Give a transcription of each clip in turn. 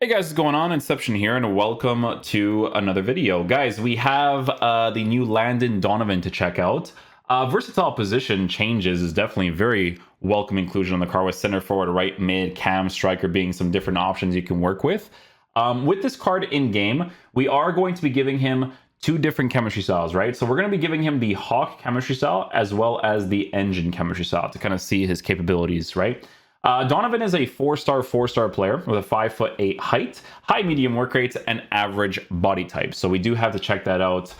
Hey guys, what's going on? Inception here, and welcome to another video. Guys, we have the new Landon Donovan to check out. Versatile position changes is definitely a very welcome inclusion on the card, with center forward, right mid, cam, striker being some different options you can work with. With this card in game, we are going to be giving him two different chemistry styles, right? So we're going to be giving him the Hawk chemistry style as well as the Engine chemistry style to kind of see his capabilities, right? Donovan is a four-star player with a 5'8" height, high medium work rates, and average body type. So we do have to check that out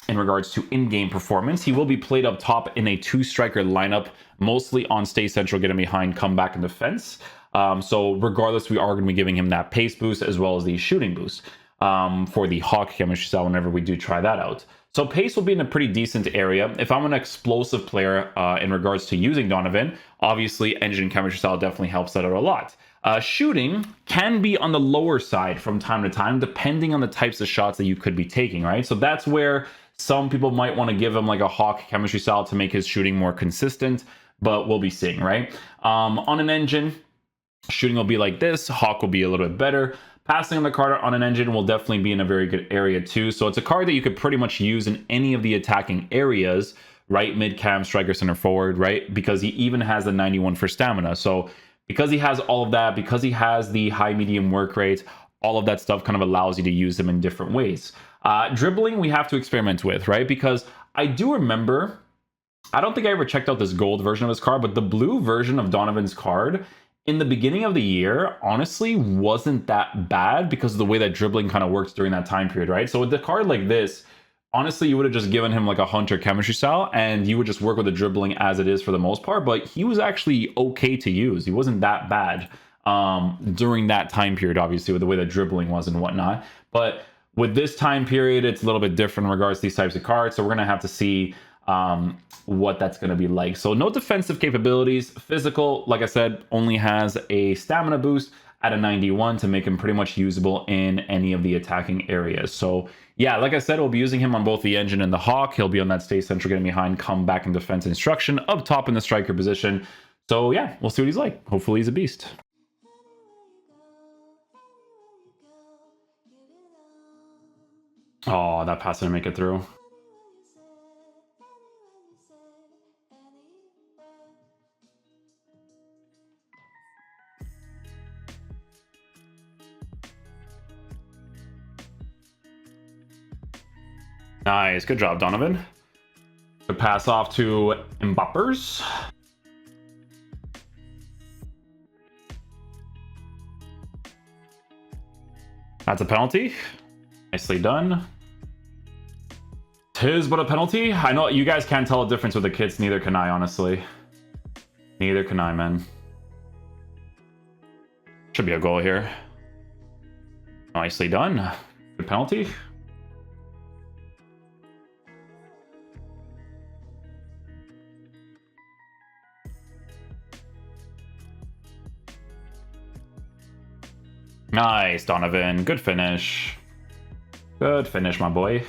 in regards to in-game performance. He will be played up top in a two-striker lineup, mostly on stay central, getting behind, come back in defense. So regardless, we are going to be giving him that pace boost as well as the shooting boost for the Hawk chemistry style whenever we do try that out. So pace will be in a pretty decent area. If I'm an explosive player in regards to using Donovan, obviously Engine chemistry style definitely helps that out a lot. Shooting can be on the lower side from time to time, depending on the types of shots that you could be taking, right? So that's where some people might want to give him like a Hawk chemistry style to make his shooting more consistent, but we'll be seeing, right? On an Engine, shooting will be like this. Hawk will be a little bit better. Passing on the card on an Engine will definitely be in a very good area too. So it's a card that you could pretty much use in any of the attacking areas, right? Mid, cam, striker, center forward, right? Because he even has the 91 for stamina. So because he has all of that, because he has the high medium work rate, all of that stuff kind of allows you to use him in different ways. Dribbling, we have to experiment with, right? Because I do remember, I don't think I ever checked out this gold version of his card, but the blue version of Donovan's card in the beginning of the year, honestly, wasn't that bad because of the way that dribbling kind of works during that time period, right? So with the card like this, honestly, you would have just given him like a Hunter chemistry style and you would just work with the dribbling as it is for the most part, but he was actually okay to use. He wasn't that bad during that time period, obviously, with the way that dribbling was and whatnot. But with this time period, it's a little bit different in regards to these types of cards, so we're going to have to see what that's going to be like. So no defensive capabilities. Physical, like I said, only has a stamina boost at a 91 to make him pretty much usable in any of the attacking areas. So yeah, like I said, we'll be using him on both the Engine and the Hawk. He'll be on that stay central, getting behind, come back in defense instruction, up top in the striker position. So yeah, we'll see what he's like. Hopefully he's a beast. Oh, that pass didn't make it through. Nice, good job, Donovan. Good pass off to Mbappers. That's a penalty. Nicely done. Tis but a penalty. I know you guys can't tell a difference with the kits, neither can I, honestly. Neither can I, man. Should be a goal here. Nicely done. Good penalty. Nice, Donovan. Good finish. Good finish, my boy.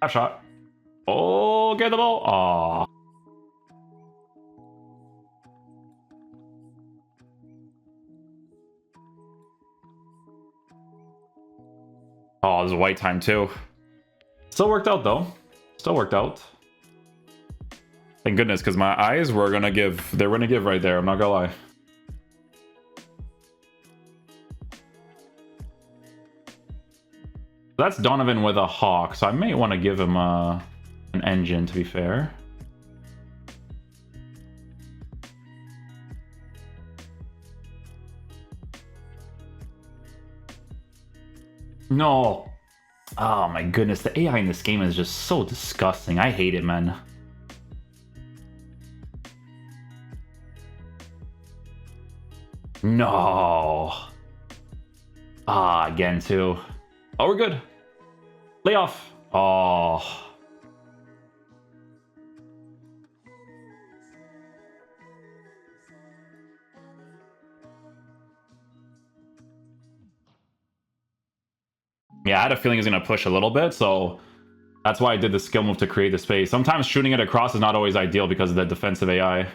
Half shot. Oh, get the ball. Aw. Oh, this is white time too. Still worked out though. Still worked out. Thank goodness, because my eyes were gonna give. They're gonna give right there. I'm not gonna lie. That's Donovan with a Hawk, so I may want to give him an Engine, to be fair. No. Oh my goodness, the AI in this game is just so disgusting. I hate it, man. No. Ah, again, too. Oh, we're good. Lay off. Oh. Yeah, I had a feeling he was going to push a little bit, so That's why I did the skill move to create the space. Sometimes shooting it across is not always ideal because of the defensive AI.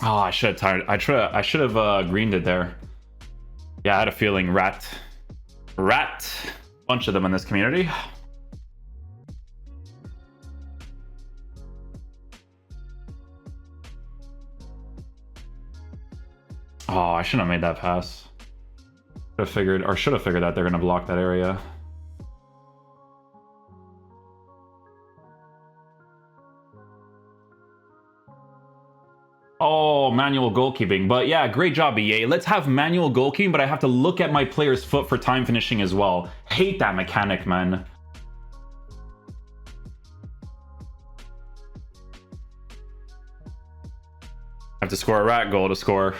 Oh, I should have tired. I should have greened it there. Yeah, I had a feeling rat. Bunch of them in this community. Oh, I shouldn't have made that pass. Should have figured that they're gonna block that area. Oh, manual goalkeeping. But yeah, great job, EA. Let's have manual goalkeeping, but I have to look at my player's foot for time finishing as well. Hate that mechanic, man. I have to score a rat goal to score.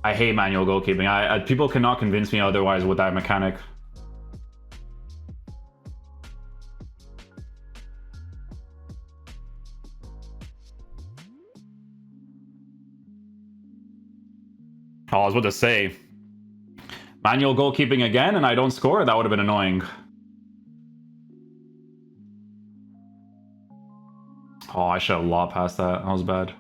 I hate manual goalkeeping. People cannot convince me otherwise with that mechanic. Oh, I was about to say, manual goalkeeping again and I don't score? That would have been annoying. Oh, I should have law past that. That was bad.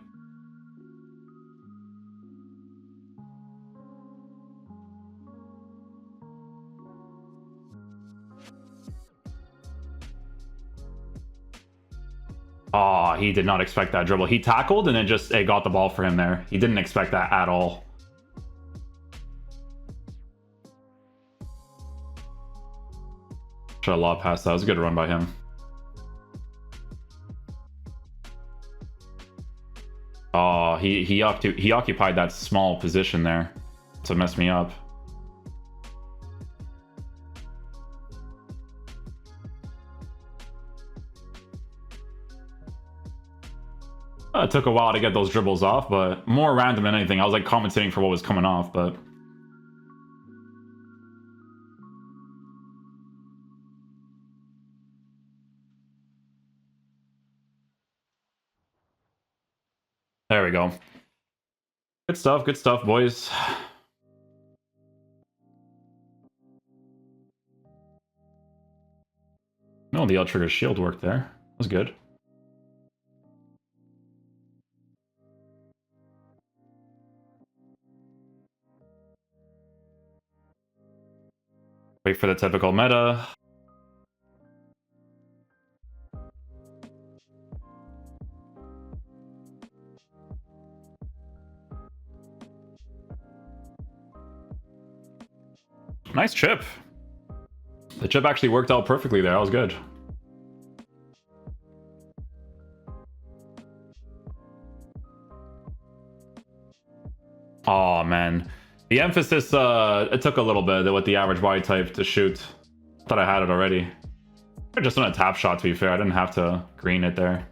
Oh, he did not expect that dribble. He tackled and it got the ball for him there. He didn't expect that at all. Should have law past that. It was a good run by him. Oh, he occupied that small position there to mess me up. It took a while to get those dribbles off, but more random than anything. I was like commentating for what was coming off, but there we go. Good stuff, boys. No, the L-trigger shield worked there. That was good. Wait for the typical meta. Nice chip. The chip actually worked out perfectly there. That was good. Oh man, the emphasis it took a little bit with the average body type to shoot. Thought I had it already. I just on a tap shot, to be fair. I didn't have to green it there.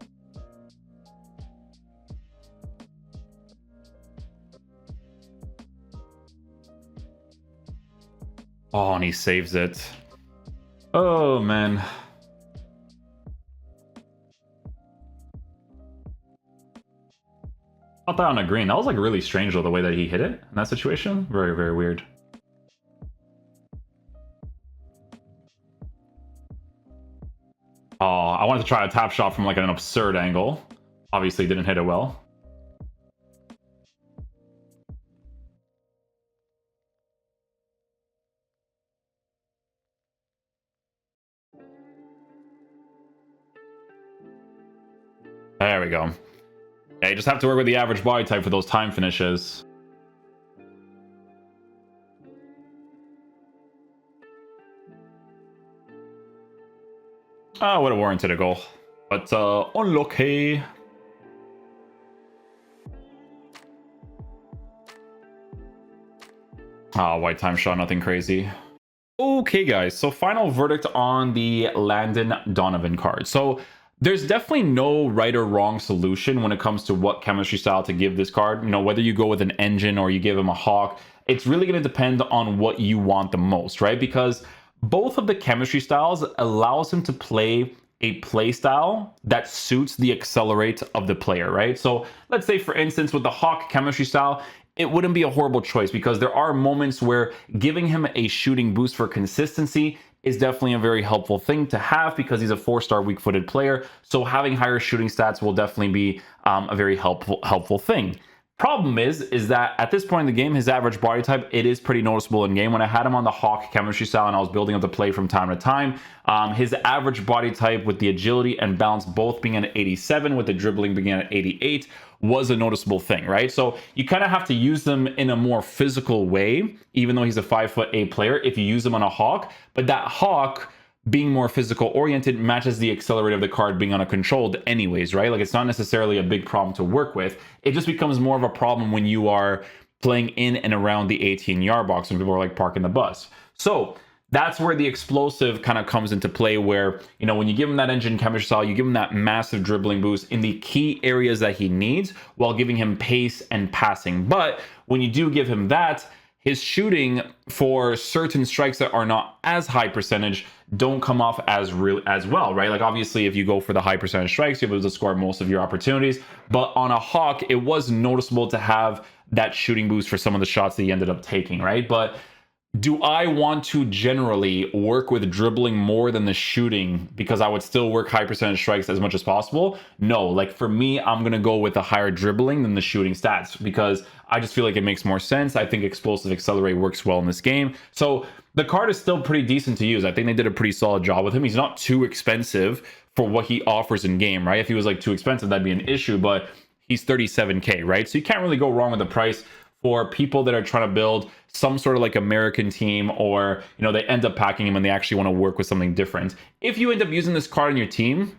Oh, and he saves it. Oh man. Not that on a green. That was like really strange though, the way that he hit it in that situation. Very, very weird. Oh, I wanted to try a tap shot from like an absurd angle. Obviously didn't hit it well. There we go. Yeah, you just have to work with the average body type for those time finishes. Ah, would have warranted a goal. But unlucky. Ah, white time shot, nothing crazy. Okay, guys, so final verdict on the Landon Donovan card. So there's definitely no right or wrong solution when it comes to what chemistry style to give this card. You know, whether you go with an engine or you give him a hawk, it's really going to depend on what you want the most, right? Because both of the chemistry styles allows him to play a play style that suits the accelerate of the player, right? So let's say, for instance, with the Hawk chemistry style, it wouldn't be a horrible choice because there are moments where giving him a shooting boost for consistency is definitely a very helpful thing to have because he's a 4-star weak-footed player. So having higher shooting stats will definitely be a very helpful thing. Problem is that at this point in the game, his average body type, it is pretty noticeable in game. When I had him on the Hawk chemistry style and I was building up the play from time to time, his average body type with the agility and balance both being at 87, with the dribbling being at 88, was a noticeable thing, right? So you kind of have to use them in a more physical way, even though he's a 5'8" player, if you use him on a Hawk. But that Hawk being more physical oriented matches the accelerator of the card being uncontrolled anyways, right? Like, it's not necessarily a big problem to work with. It just becomes more of a problem when you are playing in and around the 18-yard box when people are like parking the bus. So that's where the explosive kind of comes into play, where, you know, when you give him that engine chemistry style, you give him that massive dribbling boost in the key areas that he needs while giving him pace and passing. But when you do give him that, his shooting for certain strikes that are not as high percentage don't come off as well, right? Like, obviously, if you go for the high percentage strikes, you're able to score most of your opportunities. But on a Hawk, it was noticeable to have that shooting boost for some of the shots that he ended up taking, right? But do I want to generally work with dribbling more than the shooting because I would still work high percentage strikes as much as possible? No, like, for me, I'm going to go with the higher dribbling than the shooting stats because I just feel like it makes more sense. I think explosive accelerate works well in this game. So the card is still pretty decent to use. I think they did a pretty solid job with him. He's not too expensive for what he offers in game, right? If he was like too expensive, that'd be an issue, but he's 37K, right? So you can't really go wrong with the price for people that are trying to build some sort of like American team, or, you know, they end up packing him and they actually want to work with something different. If you end up using this card in your team,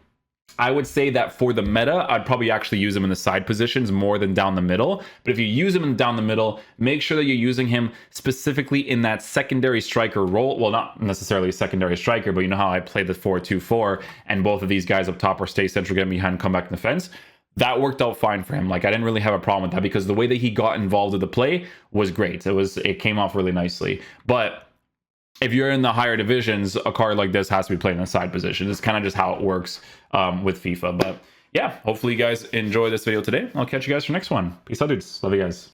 I would say that for the meta, I'd probably actually use him in the side positions more than down the middle. But if you use him down the middle, make sure that you're using him specifically in that secondary striker role. Well, not necessarily a secondary striker, but you know how I play the 4-2-4, and both of these guys up top are stay central, get behind, come back in defense. That worked out fine for him. Like, I didn't really have a problem with that because the way that he got involved with the play was great. It came off really nicely. But if you're in the higher divisions, a card like this has to be played in a side position. It's kind of just how it works with FIFA. But yeah, hopefully you guys enjoy this video today. I'll catch you guys for next one. Peace out, dudes. Love you guys.